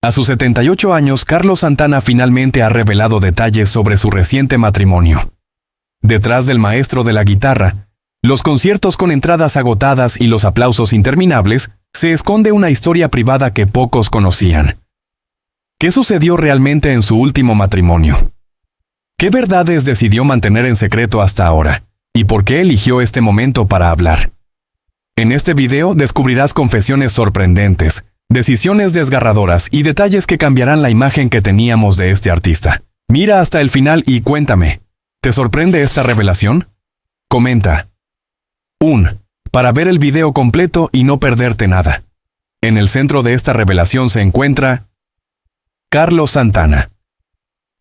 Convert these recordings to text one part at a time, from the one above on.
A sus 78 años, Carlos Santana finalmente ha revelado detalles sobre su reciente matrimonio. Detrás del maestro de la guitarra, los conciertos con entradas agotadas y los aplausos interminables, se esconde una historia privada que pocos conocían. ¿Qué sucedió realmente en su último matrimonio? ¿Qué verdades decidió mantener en secreto hasta ahora? ¿Y por qué eligió este momento para hablar? En este video descubrirás confesiones sorprendentes, decisiones desgarradoras y detalles que cambiarán la imagen que teníamos de este artista. Mira hasta el final y cuéntame, ¿te sorprende esta revelación? Comenta. 1. Para ver el video completo y no perderte nada. En el centro de esta revelación se encuentra Carlos Santana.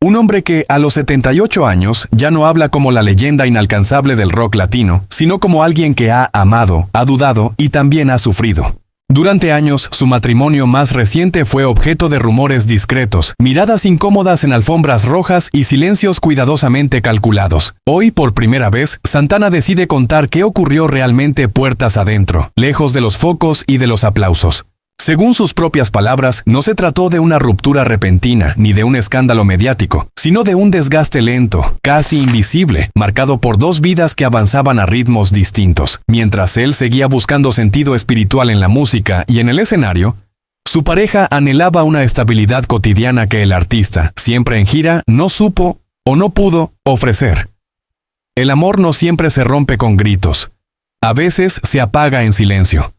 Un hombre que, a los 78 años, ya no habla como la leyenda inalcanzable del rock latino, sino como alguien que ha amado, ha dudado y también ha sufrido. Durante años, su matrimonio más reciente fue objeto de rumores discretos, miradas incómodas en alfombras rojas y silencios cuidadosamente calculados. Hoy, por primera vez, Santana decide contar qué ocurrió realmente puertas adentro, lejos de los focos y de los aplausos. Según sus propias palabras, no se trató de una ruptura repentina ni de un escándalo mediático, sino de un desgaste lento, casi invisible, marcado por dos vidas que avanzaban a ritmos distintos. Mientras él seguía buscando sentido espiritual en la música y en el escenario, su pareja anhelaba una estabilidad cotidiana que el artista, siempre en gira, no supo o no pudo ofrecer. El amor no siempre se rompe con gritos. A veces se apaga en silencio.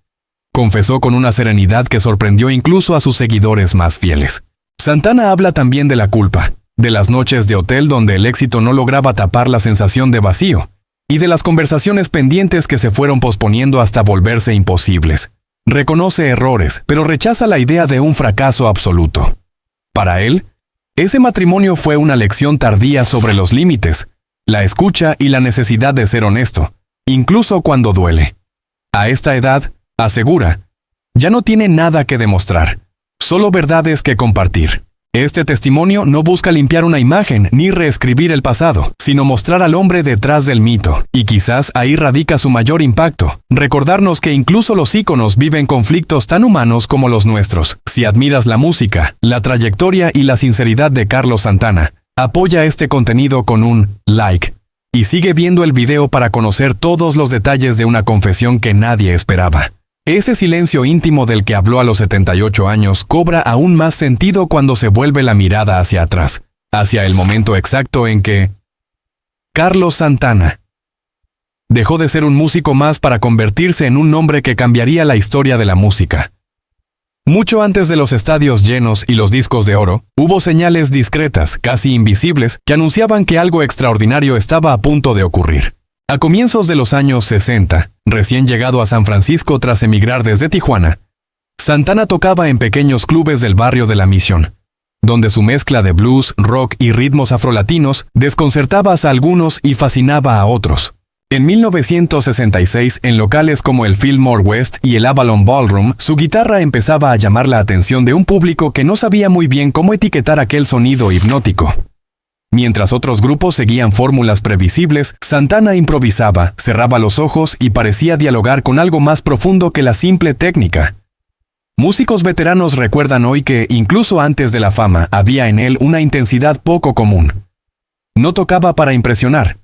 Confesó con una serenidad que sorprendió incluso a sus seguidores más fieles. Santana habla también de la culpa, de las noches de hotel donde el éxito no lograba tapar la sensación de vacío, y de las conversaciones pendientes que se fueron posponiendo hasta volverse imposibles. Reconoce errores, pero rechaza la idea de un fracaso absoluto. Para él, ese matrimonio fue una lección tardía sobre los límites, la escucha y la necesidad de ser honesto, incluso cuando duele. A esta edad, asegura, ya no tiene nada que demostrar, solo verdades que compartir. Este testimonio no busca limpiar una imagen ni reescribir el pasado, sino mostrar al hombre detrás del mito, y quizás ahí radica su mayor impacto, recordarnos que incluso los íconos viven conflictos tan humanos como los nuestros. Si admiras la música, la trayectoria y la sinceridad de Carlos Santana, apoya este contenido con un like, y sigue viendo el video para conocer todos los detalles de una confesión que nadie esperaba. Ese silencio íntimo del que habló a los 78 años cobra aún más sentido cuando se vuelve la mirada hacia atrás, hacia el momento exacto en que Carlos Santana dejó de ser un músico más para convertirse en un nombre que cambiaría la historia de la música. Mucho antes de los estadios llenos y los discos de oro, hubo señales discretas, casi invisibles, que anunciaban que algo extraordinario estaba a punto de ocurrir. A comienzos de los años 60, recién llegado a San Francisco tras emigrar desde Tijuana, Santana tocaba en pequeños clubes del barrio de la Misión, donde su mezcla de blues, rock y ritmos afrolatinos desconcertaba a algunos y fascinaba a otros. En 1966, en locales como el Fillmore West y el Avalon Ballroom, su guitarra empezaba a llamar la atención de un público que no sabía muy bien cómo etiquetar aquel sonido hipnótico. Mientras otros grupos seguían fórmulas previsibles, Santana improvisaba, cerraba los ojos y parecía dialogar con algo más profundo que la simple técnica. Músicos veteranos recuerdan hoy que, incluso antes de la fama, había en él una intensidad poco común. No tocaba para impresionar.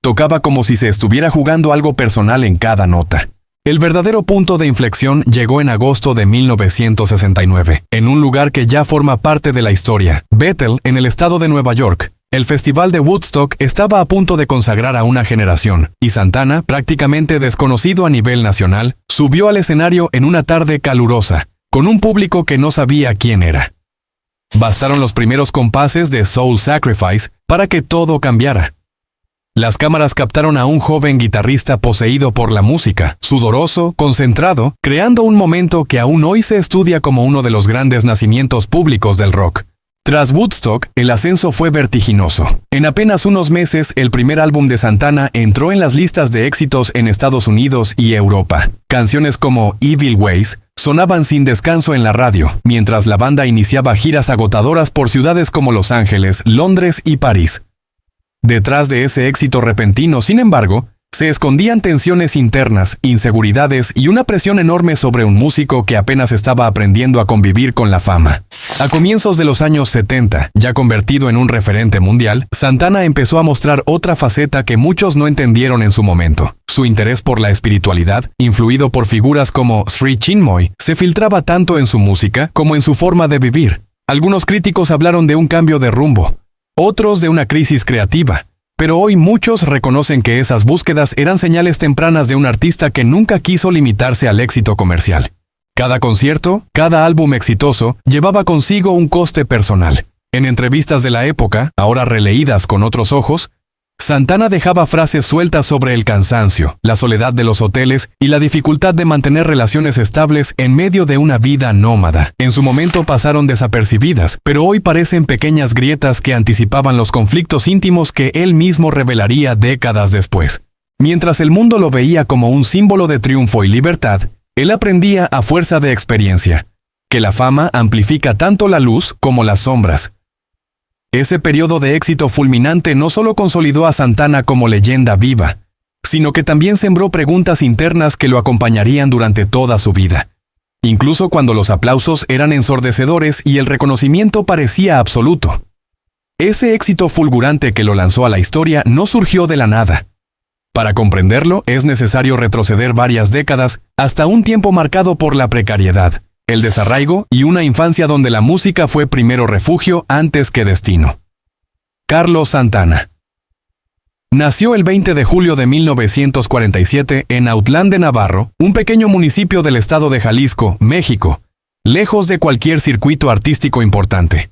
Tocaba como si se estuviera jugando algo personal en cada nota. El verdadero punto de inflexión llegó en agosto de 1969, en un lugar que ya forma parte de la historia, Bethel, en el estado de Nueva York. El Festival de Woodstock estaba a punto de consagrar a una generación, y Santana, prácticamente desconocido a nivel nacional, subió al escenario en una tarde calurosa, con un público que no sabía quién era. Bastaron los primeros compases de Soul Sacrifice para que todo cambiara. Las cámaras captaron a un joven guitarrista poseído por la música, sudoroso, concentrado, creando un momento que aún hoy se estudia como uno de los grandes nacimientos públicos del rock. Tras Woodstock, el ascenso fue vertiginoso. En apenas unos meses, el primer álbum de Santana entró en las listas de éxitos en Estados Unidos y Europa. Canciones como Evil Ways sonaban sin descanso en la radio, mientras la banda iniciaba giras agotadoras por ciudades como Los Ángeles, Londres y París. Detrás de ese éxito repentino, sin embargo, se escondían tensiones internas, inseguridades y una presión enorme sobre un músico que apenas estaba aprendiendo a convivir con la fama. A comienzos de los años 70, ya convertido en un referente mundial, Santana empezó a mostrar otra faceta que muchos no entendieron en su momento. Su interés por la espiritualidad, influido por figuras como Sri Chinmoy, se filtraba tanto en su música como en su forma de vivir. Algunos críticos hablaron de un cambio de rumbo, otros de una crisis creativa, pero hoy muchos reconocen que esas búsquedas eran señales tempranas de un artista que nunca quiso limitarse al éxito comercial. Cada concierto, cada álbum exitoso, llevaba consigo un coste personal. En entrevistas de la época, ahora releídas con otros ojos, Santana dejaba frases sueltas sobre el cansancio, la soledad de los hoteles y la dificultad de mantener relaciones estables en medio de una vida nómada. En su momento pasaron desapercibidas, pero hoy parecen pequeñas grietas que anticipaban los conflictos íntimos que él mismo revelaría décadas después. Mientras el mundo lo veía como un símbolo de triunfo y libertad, él aprendía a fuerza de experiencia, que la fama amplifica tanto la luz como las sombras. Ese periodo de éxito fulminante no solo consolidó a Santana como leyenda viva, sino que también sembró preguntas internas que lo acompañarían durante toda su vida. Incluso cuando los aplausos eran ensordecedores y el reconocimiento parecía absoluto. Ese éxito fulgurante que lo lanzó a la historia no surgió de la nada. Para comprenderlo, es necesario retroceder varias décadas hasta un tiempo marcado por la precariedad, el desarraigo y una infancia donde la música fue primero refugio antes que destino. Carlos Santana. Nació el 20 de julio de 1947 en Autlán de Navarro, un pequeño municipio del estado de Jalisco, México, lejos de cualquier circuito artístico importante.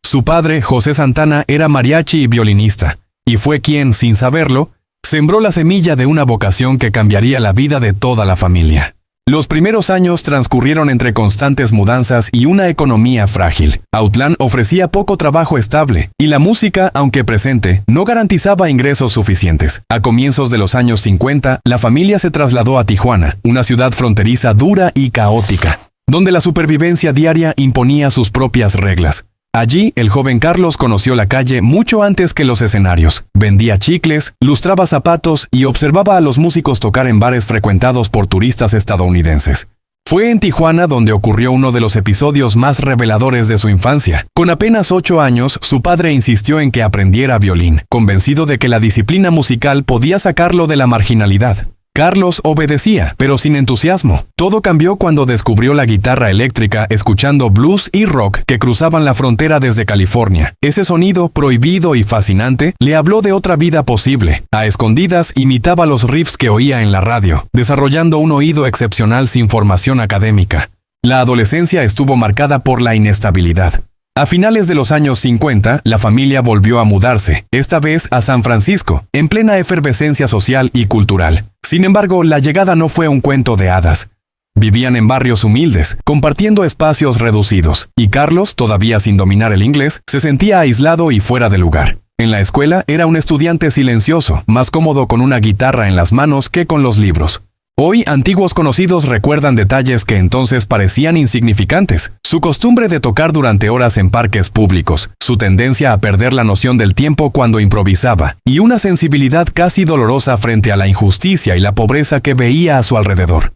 Su padre, José Santana, era mariachi y violinista, y fue quien, sin saberlo, sembró la semilla de una vocación que cambiaría la vida de toda la familia. Los primeros años transcurrieron entre constantes mudanzas y una economía frágil. Autlán ofrecía poco trabajo estable, y la música, aunque presente, no garantizaba ingresos suficientes. A comienzos de los años 50, la familia se trasladó a Tijuana, una ciudad fronteriza dura y caótica, donde la supervivencia diaria imponía sus propias reglas. Allí, el joven Carlos conoció la calle mucho antes que los escenarios. Vendía chicles, lustraba zapatos y observaba a los músicos tocar en bares frecuentados por turistas estadounidenses. Fue en Tijuana donde ocurrió uno de los episodios más reveladores de su infancia. Con apenas 8 años, su padre insistió en que aprendiera violín, convencido de que la disciplina musical podía sacarlo de la marginalidad. Carlos obedecía, pero sin entusiasmo. Todo cambió cuando descubrió la guitarra eléctrica escuchando blues y rock que cruzaban la frontera desde California. Ese sonido prohibido y fascinante le habló de otra vida posible. A escondidas imitaba los riffs que oía en la radio, desarrollando un oído excepcional sin formación académica. La adolescencia estuvo marcada por la inestabilidad. A finales de los años 50, la familia volvió a mudarse, esta vez a San Francisco, en plena efervescencia social y cultural. Sin embargo, la llegada no fue un cuento de hadas. Vivían en barrios humildes, compartiendo espacios reducidos, y Carlos, todavía sin dominar el inglés, se sentía aislado y fuera de lugar. En la escuela era un estudiante silencioso, más cómodo con una guitarra en las manos que con los libros. Hoy, antiguos conocidos recuerdan detalles que entonces parecían insignificantes. Su costumbre de tocar durante horas en parques públicos, su tendencia a perder la noción del tiempo cuando improvisaba, y una sensibilidad casi dolorosa frente a la injusticia y la pobreza que veía a su alrededor.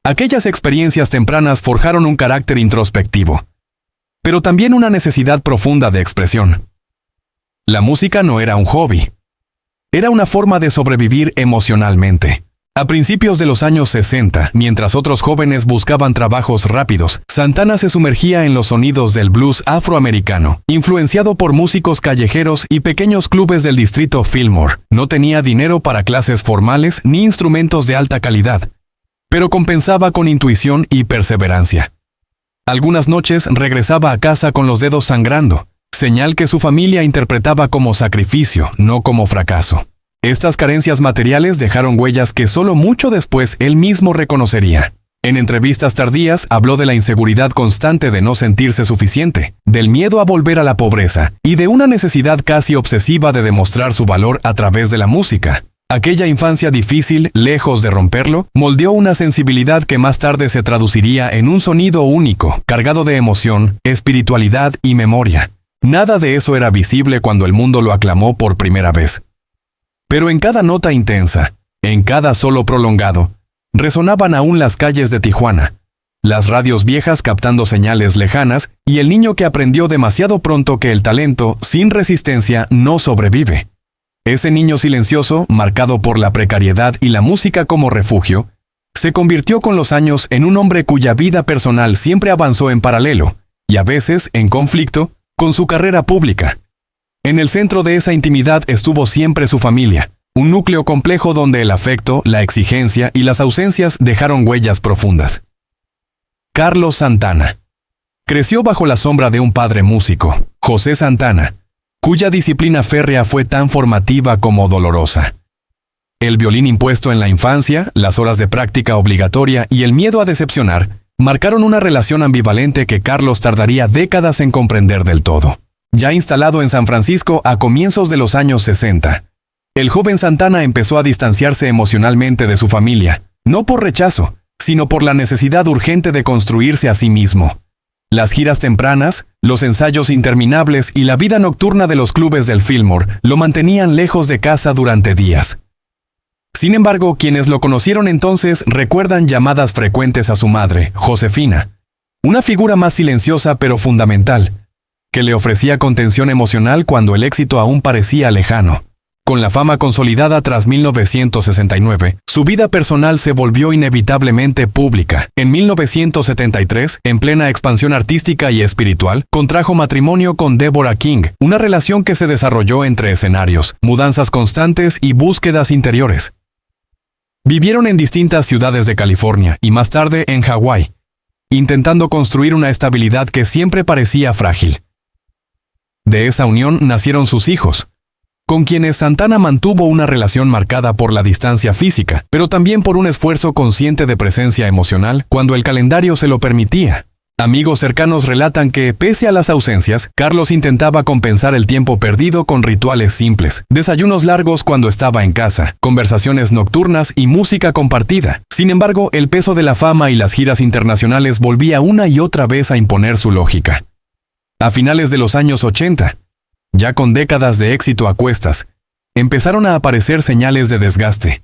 Aquellas experiencias tempranas forjaron un carácter introspectivo, pero también una necesidad profunda de expresión. La música no era un hobby. Era una forma de sobrevivir emocionalmente. A principios de los años 60, mientras otros jóvenes buscaban trabajos rápidos, Santana se sumergía en los sonidos del blues afroamericano, influenciado por músicos callejeros y pequeños clubes del distrito Fillmore. No tenía dinero para clases formales ni instrumentos de alta calidad, pero compensaba con intuición y perseverancia. Algunas noches regresaba a casa con los dedos sangrando, señal que su familia interpretaba como sacrificio, no como fracaso. Estas carencias materiales dejaron huellas que solo mucho después él mismo reconocería. En entrevistas tardías habló de la inseguridad constante de no sentirse suficiente, del miedo a volver a la pobreza y de una necesidad casi obsesiva de demostrar su valor a través de la música. Aquella infancia difícil, lejos de romperlo, moldeó una sensibilidad que más tarde se traduciría en un sonido único, cargado de emoción, espiritualidad y memoria. Nada de eso era visible cuando el mundo lo aclamó por primera vez. Pero en cada nota intensa, en cada solo prolongado, resonaban aún las calles de Tijuana, las radios viejas captando señales lejanas y el niño que aprendió demasiado pronto que el talento, sin resistencia, no sobrevive. Ese niño silencioso, marcado por la precariedad y la música como refugio, se convirtió con los años en un hombre cuya vida personal siempre avanzó en paralelo, y a veces en conflicto, con su carrera pública. En el centro de esa intimidad estuvo siempre su familia, un núcleo complejo donde el afecto, la exigencia y las ausencias dejaron huellas profundas. Carlos Santana. Creció bajo la sombra de un padre músico, José Santana, cuya disciplina férrea fue tan formativa como dolorosa. El violín impuesto en la infancia, las horas de práctica obligatoria y el miedo a decepcionar marcaron una relación ambivalente que Carlos tardaría décadas en comprender del todo. Ya instalado en San Francisco a comienzos de los años 60, el joven Santana empezó a distanciarse emocionalmente de su familia, no por rechazo, sino por la necesidad urgente de construirse a sí mismo. Las giras tempranas, los ensayos interminables y la vida nocturna de los clubes del Fillmore lo mantenían lejos de casa durante días. Sin embargo, quienes lo conocieron entonces recuerdan llamadas frecuentes a su madre, Josefina, una figura más silenciosa pero fundamental, que le ofrecía contención emocional cuando el éxito aún parecía lejano. Con la fama consolidada tras 1969, su vida personal se volvió inevitablemente pública. En 1973, en plena expansión artística y espiritual, contrajo matrimonio con Deborah King, una relación que se desarrolló entre escenarios, mudanzas constantes y búsquedas interiores. Vivieron en distintas ciudades de California y más tarde en Hawái, intentando construir una estabilidad que siempre parecía frágil. De esa unión nacieron sus hijos, con quienes Santana mantuvo una relación marcada por la distancia física, pero también por un esfuerzo consciente de presencia emocional cuando el calendario se lo permitía. Amigos cercanos relatan que, pese a las ausencias, Carlos intentaba compensar el tiempo perdido con rituales simples, desayunos largos cuando estaba en casa, conversaciones nocturnas y música compartida. Sin embargo, el peso de la fama y las giras internacionales volvía una y otra vez a imponer su lógica. A finales de los años 80, ya con décadas de éxito a cuestas, empezaron a aparecer señales de desgaste,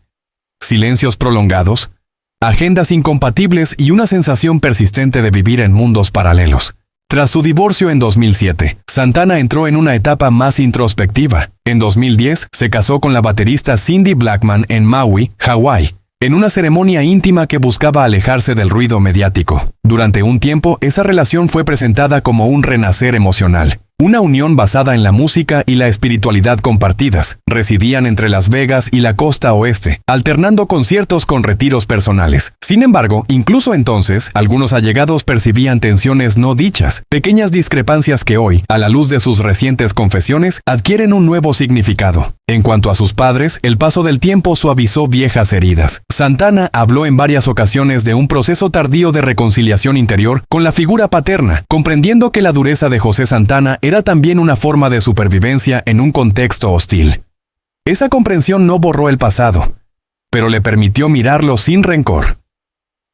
silencios prolongados, agendas incompatibles y una sensación persistente de vivir en mundos paralelos. Tras su divorcio en 2007, Santana entró en una etapa más introspectiva. En 2010, se casó con la baterista Cindy Blackman en Maui, Hawái, en una ceremonia íntima que buscaba alejarse del ruido mediático. Durante un tiempo, esa relación fue presentada como un renacer emocional. Una unión basada en la música y la espiritualidad compartidas. Residían entre Las Vegas y la costa oeste, alternando conciertos con retiros personales. Sin embargo, incluso entonces, algunos allegados percibían tensiones no dichas, pequeñas discrepancias que hoy, a la luz de sus recientes confesiones, adquieren un nuevo significado. En cuanto a sus padres, el paso del tiempo suavizó viejas heridas. Santana habló en varias ocasiones de un proceso tardío de reconciliación interior con la figura paterna, comprendiendo que la dureza de José Santana era también una forma de supervivencia en un contexto hostil. Esa comprensión no borró el pasado, pero le permitió mirarlo sin rencor.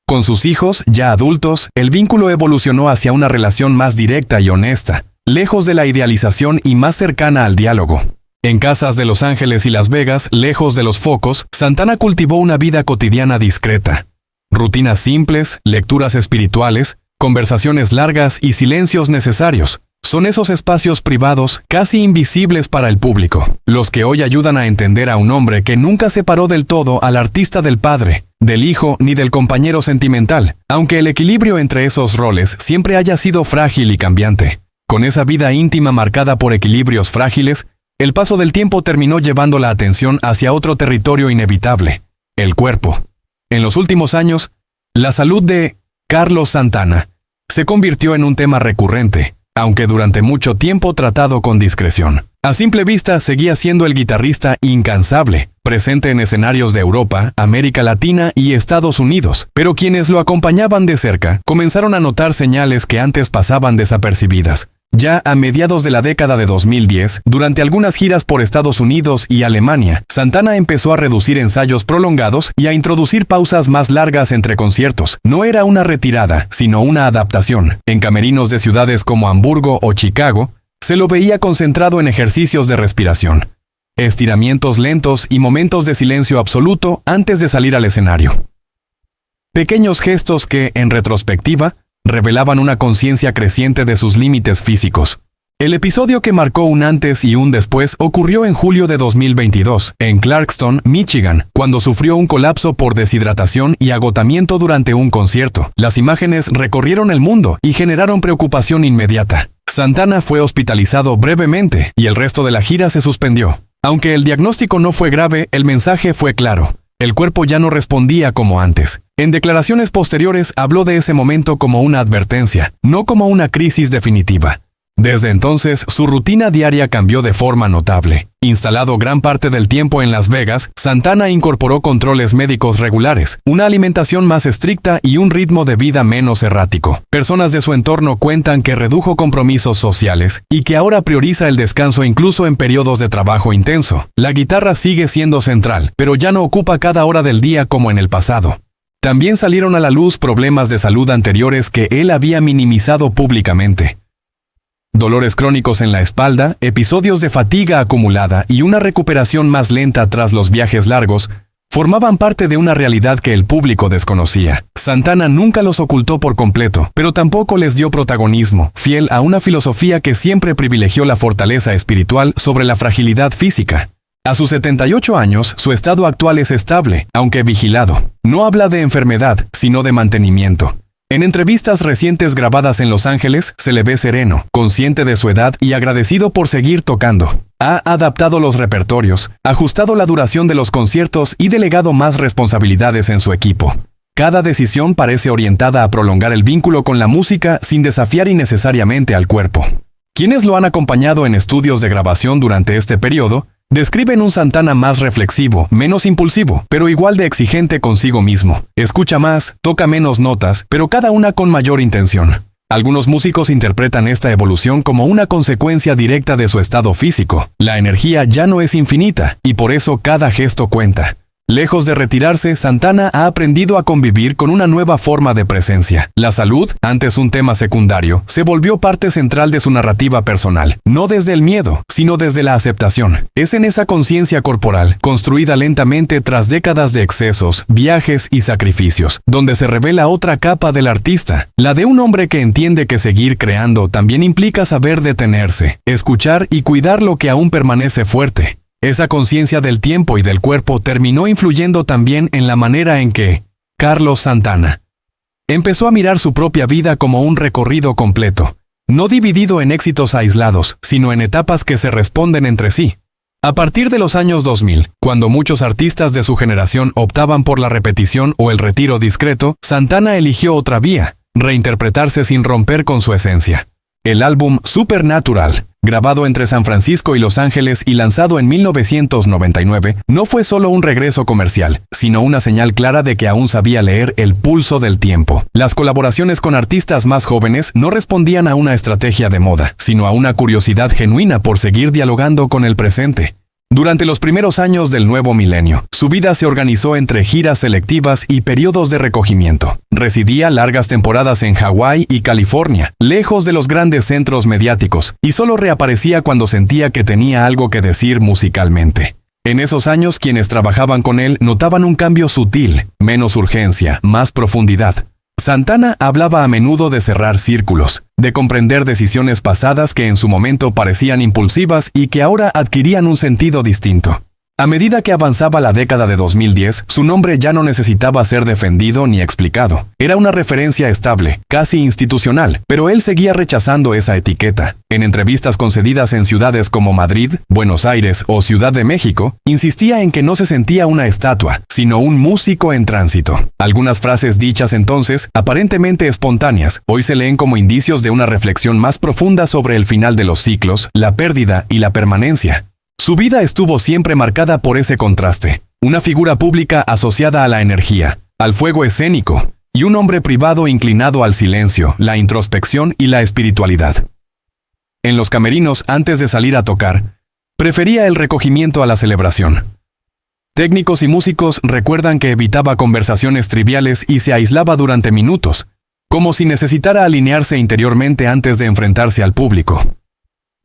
Con sus hijos, ya adultos, el vínculo evolucionó hacia una relación más directa y honesta, lejos de la idealización y más cercana al diálogo. En casas de Los Ángeles y Las Vegas, lejos de los focos, Santana cultivó una vida cotidiana discreta. Rutinas simples, lecturas espirituales, conversaciones largas y silencios necesarios. Son esos espacios privados, casi invisibles para el público, los que hoy ayudan a entender a un hombre que nunca separó del todo al artista del padre, del hijo ni del compañero sentimental, aunque el equilibrio entre esos roles siempre haya sido frágil y cambiante. Con esa vida íntima marcada por equilibrios frágiles, el paso del tiempo terminó llevando la atención hacia otro territorio inevitable, el cuerpo. En los últimos años, la salud de Carlos Santana se convirtió en un tema recurrente, aunque durante mucho tiempo tratado con discreción. A simple vista seguía siendo el guitarrista incansable, presente en escenarios de Europa, América Latina y Estados Unidos, pero quienes lo acompañaban de cerca comenzaron a notar señales que antes pasaban desapercibidas. Ya a mediados de la década de 2010, durante algunas giras por Estados Unidos y Alemania, Santana empezó a reducir ensayos prolongados y a introducir pausas más largas entre conciertos. No era una retirada, sino una adaptación. En camerinos de ciudades como Hamburgo o Chicago, se lo veía concentrado en ejercicios de respiración, estiramientos lentos y momentos de silencio absoluto antes de salir al escenario. Pequeños gestos que, en retrospectiva, revelaban una conciencia creciente de sus límites físicos. El episodio que marcó un antes y un después ocurrió en julio de 2022, en Clarkston, Michigan, cuando sufrió un colapso por deshidratación y agotamiento durante un concierto. Las imágenes recorrieron el mundo y generaron preocupación inmediata. Santana fue hospitalizado brevemente y el resto de la gira se suspendió. Aunque el diagnóstico no fue grave, el mensaje fue claro. El cuerpo ya no respondía como antes. En declaraciones posteriores habló de ese momento como una advertencia, no como una crisis definitiva. Desde entonces, su rutina diaria cambió de forma notable. Instalado gran parte del tiempo en Las Vegas, Santana incorporó controles médicos regulares, una alimentación más estricta y un ritmo de vida menos errático. Personas de su entorno cuentan que redujo compromisos sociales y que ahora prioriza el descanso incluso en periodos de trabajo intenso. La guitarra sigue siendo central, pero ya no ocupa cada hora del día como en el pasado. También salieron a la luz problemas de salud anteriores que él había minimizado públicamente. Dolores crónicos en la espalda, episodios de fatiga acumulada y una recuperación más lenta tras los viajes largos formaban parte de una realidad que el público desconocía. Santana nunca los ocultó por completo, pero tampoco les dio protagonismo, fiel a una filosofía que siempre privilegió la fortaleza espiritual sobre la fragilidad física. A sus 78 años, su estado actual es estable, aunque vigilado. No habla de enfermedad, sino de mantenimiento. En entrevistas recientes grabadas en Los Ángeles, se le ve sereno, consciente de su edad y agradecido por seguir tocando. Ha adaptado los repertorios, ajustado la duración de los conciertos y delegado más responsabilidades en su equipo. Cada decisión parece orientada a prolongar el vínculo con la música sin desafiar innecesariamente al cuerpo. Quienes lo han acompañado en estudios de grabación durante este periodo, describen un Santana más reflexivo, menos impulsivo, pero igual de exigente consigo mismo. Escucha más, toca menos notas, pero cada una con mayor intención. Algunos músicos interpretan esta evolución como una consecuencia directa de su estado físico. La energía ya no es infinita, y por eso cada gesto cuenta. Lejos de retirarse, Santana ha aprendido a convivir con una nueva forma de presencia. La salud, antes un tema secundario, se volvió parte central de su narrativa personal, no desde el miedo, sino desde la aceptación. Es en esa conciencia corporal, construida lentamente tras décadas de excesos, viajes y sacrificios, donde se revela otra capa del artista, la de un hombre que entiende que seguir creando también implica saber detenerse, escuchar y cuidar lo que aún permanece fuerte. Esa conciencia del tiempo y del cuerpo terminó influyendo también en la manera en que Carlos Santana empezó a mirar su propia vida como un recorrido completo, no dividido en éxitos aislados, sino en etapas que se responden entre sí. A partir de los años 2000, cuando muchos artistas de su generación optaban por la repetición o el retiro discreto, Santana eligió otra vía, reinterpretarse sin romper con su esencia. El álbum Supernatural, grabado entre San Francisco y Los Ángeles y lanzado en 1999, no fue solo un regreso comercial, sino una señal clara de que aún sabía leer el pulso del tiempo. Las colaboraciones con artistas más jóvenes no respondían a una estrategia de moda, sino a una curiosidad genuina por seguir dialogando con el presente. Durante los primeros años del nuevo milenio, su vida se organizó entre giras selectivas y periodos de recogimiento. Residía largas temporadas en Hawái y California, lejos de los grandes centros mediáticos, y solo reaparecía cuando sentía que tenía algo que decir musicalmente. En esos años, quienes trabajaban con él notaban un cambio sutil, menos urgencia, más profundidad. Santana hablaba a menudo de cerrar círculos, de comprender decisiones pasadas que en su momento parecían impulsivas y que ahora adquirían un sentido distinto. A medida que avanzaba la década de 2010, su nombre ya no necesitaba ser defendido ni explicado. Era una referencia estable, casi institucional, pero él seguía rechazando esa etiqueta. En entrevistas concedidas en ciudades como Madrid, Buenos Aires o Ciudad de México, insistía en que no se sentía una estatua, sino un músico en tránsito. Algunas frases dichas entonces, aparentemente espontáneas, hoy se leen como indicios de una reflexión más profunda sobre el final de los ciclos, la pérdida y la permanencia. Su vida estuvo siempre marcada por ese contraste, una figura pública asociada a la energía, al fuego escénico, y un hombre privado inclinado al silencio, la introspección y la espiritualidad. En los camerinos, antes de salir a tocar, prefería el recogimiento a la celebración. Técnicos y músicos recuerdan que evitaba conversaciones triviales y se aislaba durante minutos, como si necesitara alinearse interiormente antes de enfrentarse al público.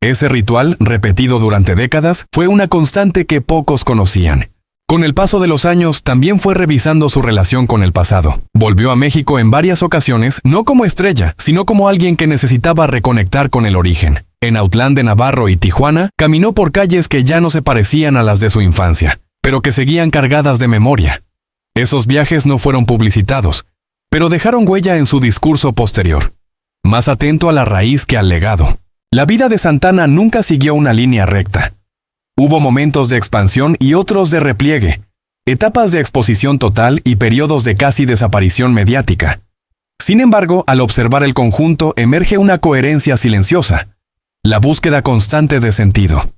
Ese ritual, repetido durante décadas, fue una constante que pocos conocían. Con el paso de los años, también fue revisando su relación con el pasado. Volvió a México en varias ocasiones, no como estrella, sino como alguien que necesitaba reconectar con el origen. En Autlán de Navarro y Tijuana, caminó por calles que ya no se parecían a las de su infancia, pero que seguían cargadas de memoria. Esos viajes no fueron publicitados, pero dejaron huella en su discurso posterior. Más atento a la raíz que al legado. La vida de Santana nunca siguió una línea recta. Hubo momentos de expansión y otros de repliegue, etapas de exposición total y periodos de casi desaparición mediática. Sin embargo, al observar el conjunto emerge una coherencia silenciosa, la búsqueda constante de sentido.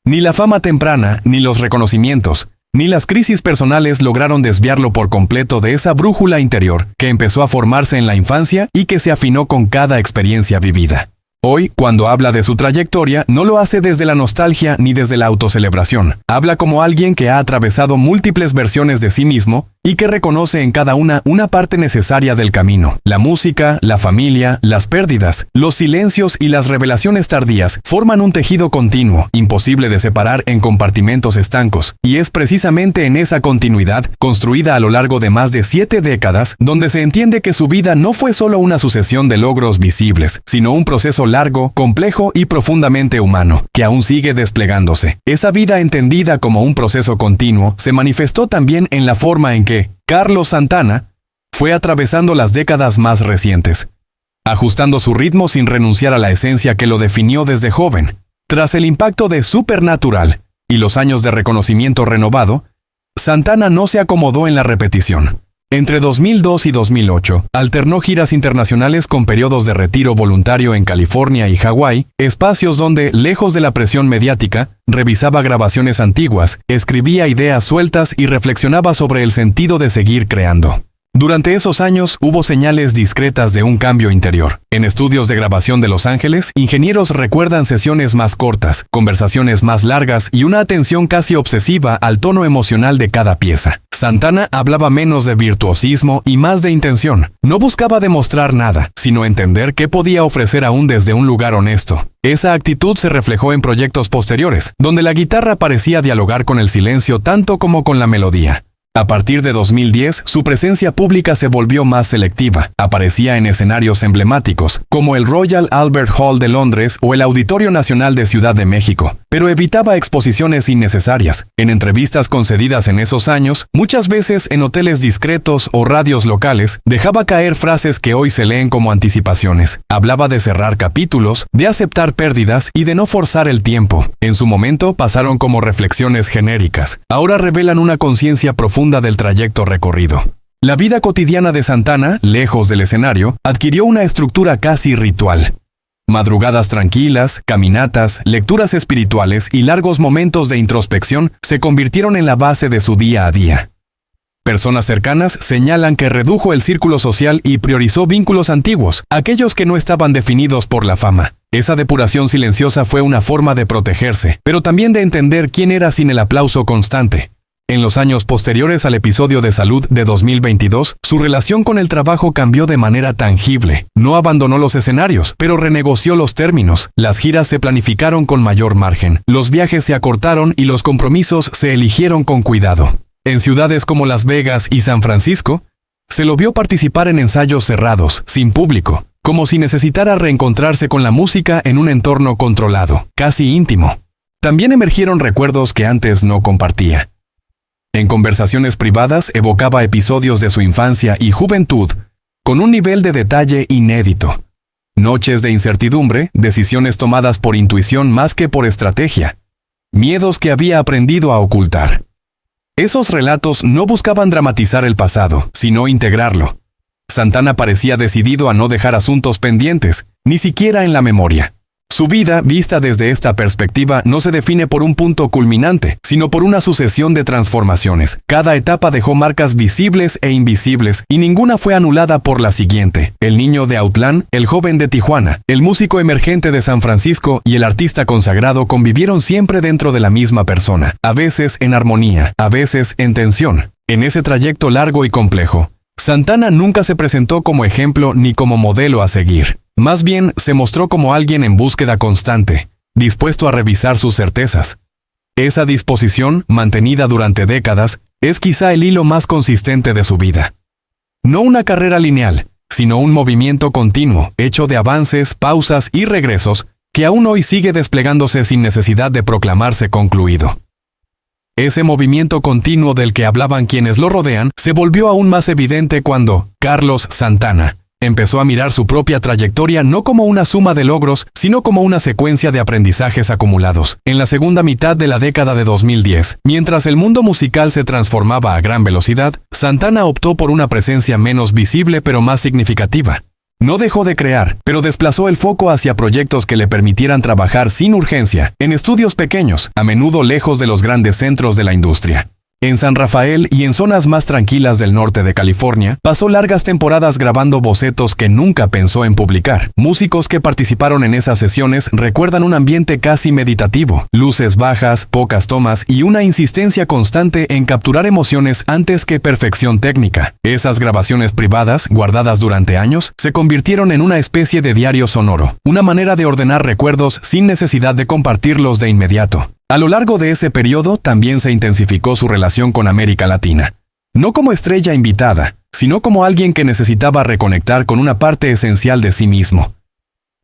Ni la fama temprana, ni los reconocimientos, ni las crisis personales lograron desviarlo por completo de esa brújula interior que empezó a formarse en la infancia y que se afinó con cada experiencia vivida. Hoy, cuando habla de su trayectoria, no lo hace desde la nostalgia ni desde la autocelebración. Habla como alguien que ha atravesado múltiples versiones de sí mismo y que reconoce en cada una parte necesaria del camino. La música, la familia, las pérdidas, los silencios y las revelaciones tardías forman un tejido continuo, imposible de separar en compartimentos estancos. Y es precisamente en esa continuidad, construida a lo largo de más de 7 décadas, donde se entiende que su vida no fue solo una sucesión de logros visibles, sino un proceso largo, complejo y profundamente humano, que aún sigue desplegándose. Esa vida entendida como un proceso continuo se manifestó también en la forma en que Carlos Santana fue atravesando las décadas más recientes, ajustando su ritmo sin renunciar a la esencia que lo definió desde joven. Tras el impacto de Supernatural y los años de reconocimiento renovado, Santana no se acomodó en la repetición. Entre 2002 y 2008, alternó giras internacionales con periodos de retiro voluntario en California y Hawái, espacios donde, lejos de la presión mediática, revisaba grabaciones antiguas, escribía ideas sueltas y reflexionaba sobre el sentido de seguir creando. Durante esos años hubo señales discretas de un cambio interior. En estudios de grabación de Los Ángeles, ingenieros recuerdan sesiones más cortas, conversaciones más largas y una atención casi obsesiva al tono emocional de cada pieza. Santana hablaba menos de virtuosismo y más de intención. No buscaba demostrar nada, sino entender qué podía ofrecer aún desde un lugar honesto. Esa actitud se reflejó en proyectos posteriores, donde la guitarra parecía dialogar con el silencio tanto como con la melodía. A partir de 2010, su presencia pública se volvió más selectiva. Aparecía en escenarios emblemáticos, como el Royal Albert Hall de Londres o el Auditorio Nacional de Ciudad de México, pero evitaba exposiciones innecesarias. En entrevistas concedidas en esos años, muchas veces en hoteles discretos o radios locales, dejaba caer frases que hoy se leen como anticipaciones. Hablaba de cerrar capítulos, de aceptar pérdidas y de no forzar el tiempo. En su momento pasaron como reflexiones genéricas. Ahora revelan una conciencia profunda del trayecto recorrido. La vida cotidiana de Santana, lejos del escenario, adquirió una estructura casi ritual. Madrugadas tranquilas, caminatas, lecturas espirituales y largos momentos de introspección se convirtieron en la base de su día a día. Personas cercanas señalan que redujo el círculo social y priorizó vínculos antiguos, aquellos que no estaban definidos por la fama. Esa depuración silenciosa fue una forma de protegerse, pero también de entender quién era sin el aplauso constante. En los años posteriores al episodio de salud de 2022, su relación con el trabajo cambió de manera tangible. No abandonó los escenarios, pero renegoció los términos. Las giras se planificaron con mayor margen, los viajes se acortaron y los compromisos se eligieron con cuidado. En ciudades como Las Vegas y San Francisco, se lo vio participar en ensayos cerrados, sin público, como si necesitara reencontrarse con la música en un entorno controlado, casi íntimo. También emergieron recuerdos que antes no compartía. En conversaciones privadas evocaba episodios de su infancia y juventud con un nivel de detalle inédito. Noches de incertidumbre, decisiones tomadas por intuición más que por estrategia, miedos que había aprendido a ocultar. Esos relatos no buscaban dramatizar el pasado, sino integrarlo. Santana parecía decidido a no dejar asuntos pendientes, ni siquiera en la memoria. Su vida, vista desde esta perspectiva, no se define por un punto culminante, sino por una sucesión de transformaciones. Cada etapa dejó marcas visibles e invisibles, y ninguna fue anulada por la siguiente. El niño de Autlán, el joven de Tijuana, el músico emergente de San Francisco y el artista consagrado convivieron siempre dentro de la misma persona, a veces en armonía, a veces en tensión. En ese trayecto largo y complejo, Santana nunca se presentó como ejemplo ni como modelo a seguir. Más bien, se mostró como alguien en búsqueda constante, dispuesto a revisar sus certezas. Esa disposición, mantenida durante décadas, es quizá el hilo más consistente de su vida. No una carrera lineal, sino un movimiento continuo, hecho de avances, pausas y regresos, que aún hoy sigue desplegándose sin necesidad de proclamarse concluido. Ese movimiento continuo del que hablaban quienes lo rodean se volvió aún más evidente cuando Carlos Santana empezó a mirar su propia trayectoria no como una suma de logros, sino como una secuencia de aprendizajes acumulados. En la segunda mitad de la década de 2010, mientras el mundo musical se transformaba a gran velocidad, Santana optó por una presencia menos visible pero más significativa. No dejó de crear, pero desplazó el foco hacia proyectos que le permitieran trabajar sin urgencia, en estudios pequeños, a menudo lejos de los grandes centros de la industria. En San Rafael y en zonas más tranquilas del norte de California, pasó largas temporadas grabando bocetos que nunca pensó en publicar. Músicos que participaron en esas sesiones recuerdan un ambiente casi meditativo, luces bajas, pocas tomas y una insistencia constante en capturar emociones antes que perfección técnica. Esas grabaciones privadas, guardadas durante años, se convirtieron en una especie de diario sonoro, una manera de ordenar recuerdos sin necesidad de compartirlos de inmediato. A lo largo de ese periodo también se intensificó su relación con América Latina. No como estrella invitada, sino como alguien que necesitaba reconectar con una parte esencial de sí mismo.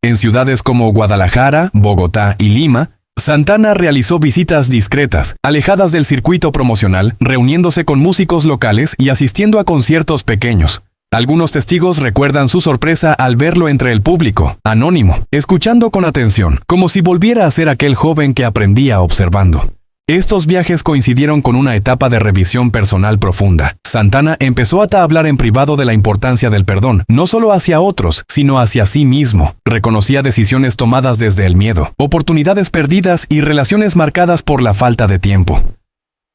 En ciudades como Guadalajara, Bogotá y Lima, Santana realizó visitas discretas, alejadas del circuito promocional, reuniéndose con músicos locales y asistiendo a conciertos pequeños. Algunos testigos recuerdan su sorpresa al verlo entre el público, anónimo, escuchando con atención, como si volviera a ser aquel joven que aprendía observando. Estos viajes coincidieron con una etapa de revisión personal profunda. Santana empezó a hablar en privado de la importancia del perdón, no solo hacia otros, sino hacia sí mismo. Reconocía decisiones tomadas desde el miedo, oportunidades perdidas y relaciones marcadas por la falta de tiempo.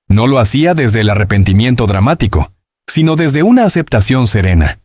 No lo hacía desde el arrepentimiento dramático, sino desde una aceptación serena.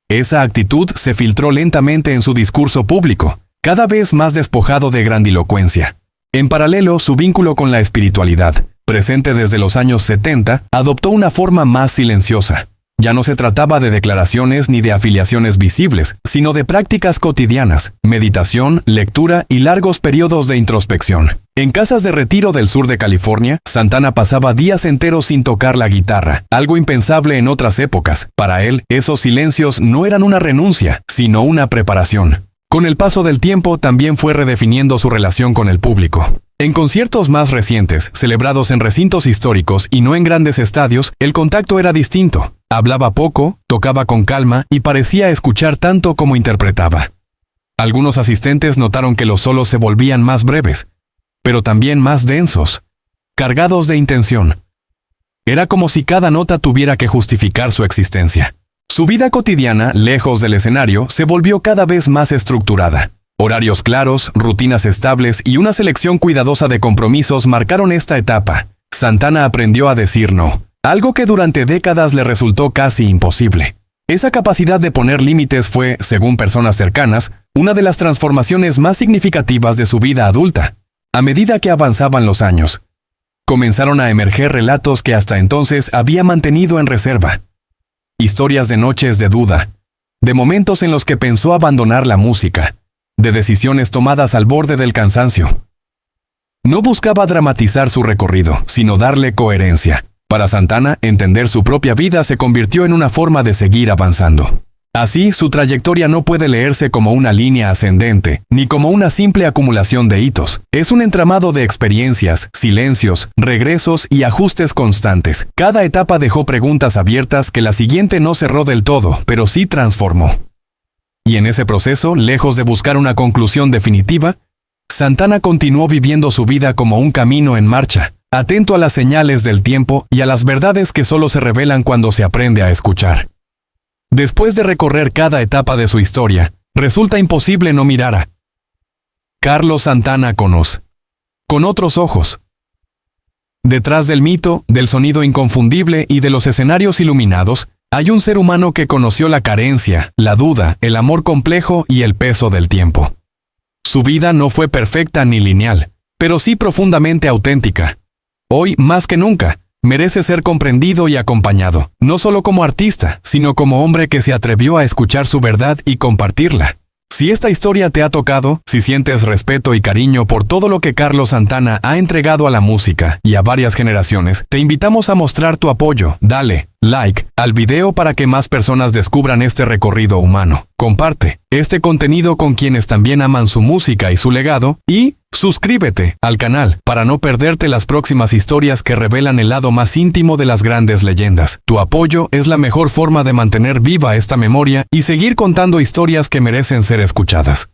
Esa actitud se filtró lentamente en su discurso público, cada vez más despojado de grandilocuencia. En paralelo, su vínculo con la espiritualidad, presente desde los años 70, adoptó una forma más silenciosa. Ya no se trataba de declaraciones ni de afiliaciones visibles, sino de prácticas cotidianas, meditación, lectura y largos periodos de introspección. En casas de retiro del sur de California, Santana pasaba días enteros sin tocar la guitarra, algo impensable en otras épocas. Para él, esos silencios no eran una renuncia, sino una preparación. Con el paso del tiempo también fue redefiniendo su relación con el público. En conciertos más recientes, celebrados en recintos históricos y no en grandes estadios, el contacto era distinto. Hablaba poco, tocaba con calma y parecía escuchar tanto como interpretaba. Algunos asistentes notaron que los solos se volvían más breves, pero también más densos, cargados de intención. Era como si cada nota tuviera que justificar su existencia. Su vida cotidiana, lejos del escenario, se volvió cada vez más estructurada. Horarios claros, rutinas estables y una selección cuidadosa de compromisos marcaron esta etapa. Santana aprendió a decir no, algo que durante décadas le resultó casi imposible. Esa capacidad de poner límites fue, según personas cercanas, una de las transformaciones más significativas de su vida adulta. A medida que avanzaban los años, comenzaron a emerger relatos que hasta entonces había mantenido en reserva. Historias de noches de duda, de momentos en los que pensó abandonar la música, de decisiones tomadas al borde del cansancio. No buscaba dramatizar su recorrido, sino darle coherencia. Para Santana, entender su propia vida se convirtió en una forma de seguir avanzando. Así, su trayectoria no puede leerse como una línea ascendente, ni como una simple acumulación de hitos. Es un entramado de experiencias, silencios, regresos y ajustes constantes. Cada etapa dejó preguntas abiertas que la siguiente no cerró del todo, pero sí transformó. Y en ese proceso, lejos de buscar una conclusión definitiva, Santana continuó viviendo su vida como un camino en marcha, atento a las señales del tiempo y a las verdades que solo se revelan cuando se aprende a escuchar. Después de recorrer cada etapa de su historia, resulta imposible no mirar a Carlos Santana con otros ojos. Detrás del mito, del sonido inconfundible y de los escenarios iluminados, hay un ser humano que conoció la carencia, la duda, el amor complejo y el peso del tiempo. Su vida no fue perfecta ni lineal, pero sí profundamente auténtica. Hoy, más que nunca, merece ser comprendido y acompañado, no solo como artista, sino como hombre que se atrevió a escuchar su verdad y compartirla. Si esta historia te ha tocado, si sientes respeto y cariño por todo lo que Carlos Santana ha entregado a la música y a varias generaciones, te invitamos a mostrar tu apoyo. Dale like al video para que más personas descubran este recorrido humano. Comparte este contenido con quienes también aman su música y su legado y suscríbete al canal para no perderte las próximas historias que revelan el lado más íntimo de las grandes leyendas. Tu apoyo es la mejor forma de mantener viva esta memoria y seguir contando historias que merecen ser escuchadas.